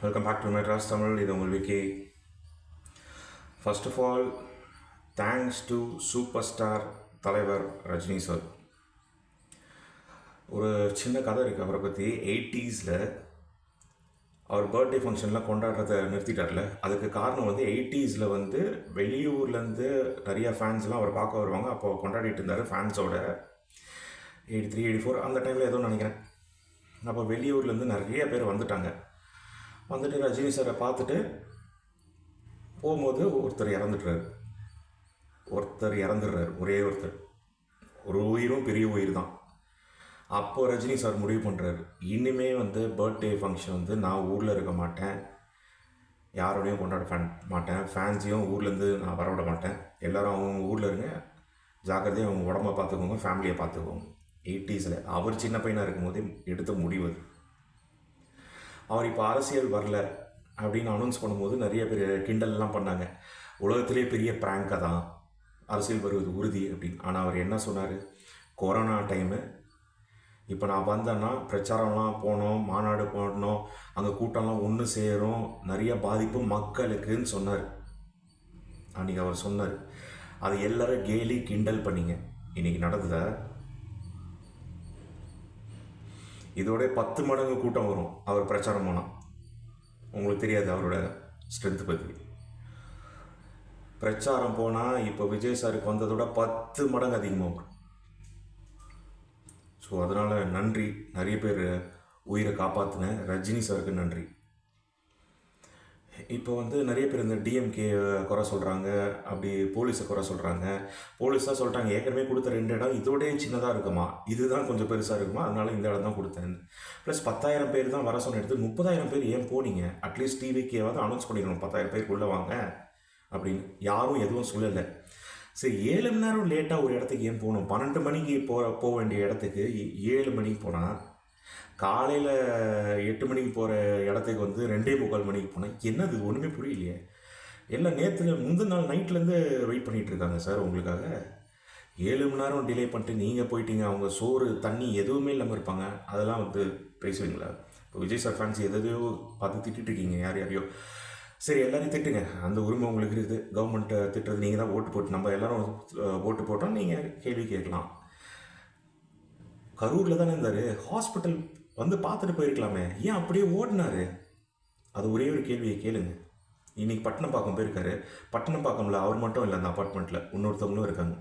Welcome back to Madras Tamil. இது உங்கள் Vicky. First of all, thanks to super star தலைவர் Rajini sir. ஒரு சின்ன கதை இருக்குது அவரை பற்றி. 80s அவர் பர்த்டே ஃபங்க்ஷன்லாம் கொண்டாடுறதை நிறுத்திட்டார்ல. அதுக்கு காரணம் 80s வெளியூர்லேருந்து நிறையா ஃபேன்ஸ்லாம் அவர் பார்க்க வருவாங்க. அப்போ கொண்டாடிட்டு இருந்தார் ஃபேன்ஸோட. 83, 84 அந்த டைமில் ஏதோ நினைக்கிறேன். அப்போ வெளியூர்லேருந்து நிறைய பேர் வந்துட்டாங்க. ரஜினி சாரை பார்த்துட்டு போகும்போது ஒருத்தர் இறந்துடுறாரு. ஒரே ஒருத்தர். ஒரு உயிரும் பெரிய உயிர் தான். அப்போது ரஜினி சார் முடிவு பண்ணுறாரு, இனிமே பர்த்டே ஃபங்க்ஷன் நான் ஊரில் இருக்க மாட்டேன், யாரோடையும் கொண்டாட மாட்டேன், ஃபேன்ஸையும் ஊர்லேருந்து நான் வரவிட மாட்டேன், எல்லோரும் அவங்க ஊரில் இருங்க, ஜாக்கிரதையாக அவங்க உடம்பை பார்த்துக்கோங்க, ஃபேமிலியை பார்த்துக்கோங்க. 80s அவர் சின்ன பையனாக இருக்கும்போதே எடுத்த முடிவு. அவர் இப்போ அரசியல் வரல அப்படின்னு அனௌன்ஸ் பண்ணும்போது நிறைய பேர் கிண்டல்லாம் பண்ணாங்க. உலகத்திலே பெரிய ப்ராங்காக தான், அரசியல் வருவது உறுதி அப்படின்னு. ஆனால் அவர் என்ன சொன்னார், கொரோனா டைமு, இப்போ நான் வந்தேன்னா பிரச்சாரம்லாம் போனோம், மாநாடு போடணும், அங்கே கூட்டம்லாம் ஒன்று சேரும், நிறைய பாதிப்பு மக்களுக்குன்னு சொன்னார். அன்றைக்கி அவர் சொன்னார். அது எல்லோரும் கேலி கிண்டல் பண்ணிங்க. இன்றைக்கி நடந்ததை இதோட 10 மடங்கு கூட்டம் வரும் அவர் பிரச்சாரம் போனால். உங்களுக்கு தெரியாது அவரோட ஸ்ட்ரென்த்து பற்றி. பிரச்சாரம் போனால் இப்போ விஜய் சாருக்கு வந்ததோட 10 மடங்கு அதிகமாக வரும். ஸோ அதனால் நன்றி. நிறைய பேர் உயிரை காப்பாற்றின ரஜினி சாருக்கு நன்றி. இப்போ நிறைய பேர் இந்த டிஎம்கே குறை சொல்கிறாங்க, அப்படி போலீஸை குறை சொல்கிறாங்க. போலீஸாக சொல்லிட்டாங்க, ஏற்கனவே கொடுத்த 2 இடம் இதோடய சின்னதாக இருக்குமா, இதுதான் கொஞ்சம் பெருசாக இருக்குமா, அதனால இந்த இடம் தான் கொடுத்தேன். ப்ளஸ் 10,000 பேர் தான் வர சொன்ன இடத்துக்கு 30,000 பேர் ஏன் போனீங்க? அட்லீஸ்ட் டிவிக்கேவாவது அனௌன்ஸ் பண்ணிடணும் 10,000 பேருக்குள்ளே வாங்க அப்படின்னு. யாரும் எதுவும் சொல்லலை. சரி, 7 மணி நேரம் லேட்டாக ஒரு இடத்துக்கு ஏன் போகணும்? 12 மணிக்கு போக வேண்டிய இடத்துக்கு 7 மணிக்கு போனால், காலையில் 8 மணிக்கு போகிற இடத்துக்கு 2:45 மணிக்கு போனால் என்னது ஒன்றுமே புரியலையே. எல்லாம் முந்தின நாள் நைட்லேருந்து வெயிட் பண்ணிகிட்ருக்காங்க சார் உங்களுக்காக. 7 மணி நேரம் டிலே பண்ணிட்டு நீங்கள் போயிட்டீங்க. அவங்க சோறு தண்ணி எதுவுமே இல்லாமல் இருப்பாங்க. அதெல்லாம் பேசுவீங்களா? இப்போ விஜய் சார் ஃபேன்ஸ் எதையோ பார்த்து திட்டிகிட்டு இருக்கீங்க, யாரையோ. சரி, எல்லாரையும் திட்டுங்க, அந்த உரிமை உங்களுக்கு இருக்குது. கவர்மெண்ட்டை திட்டுறது நீங்கள் தான் ஓட்டு போட்டு, நம்ம எல்லோரும் ஓட்டு போட்டோம், நீங்கள் கேள்வி கேட்கலாம். கரூரில் தானே இருந்தார், ஹாஸ்பிட்டல் பார்த்துட்டு போயிருக்கலாமே, ஏன் அப்படியே ஓடினார்? அது ஒரே ஒரு கேள்வியை கேளுங்க. இன்றைக்கி பட்டணப்பாக்கம் போயிருக்காரு. பட்டணப்பாக்கம்ல அவர் மட்டும் இல்லை, அந்த அப்பார்ட்மெண்ட்டில் இன்னொருத்தவங்களும் இருக்காங்க.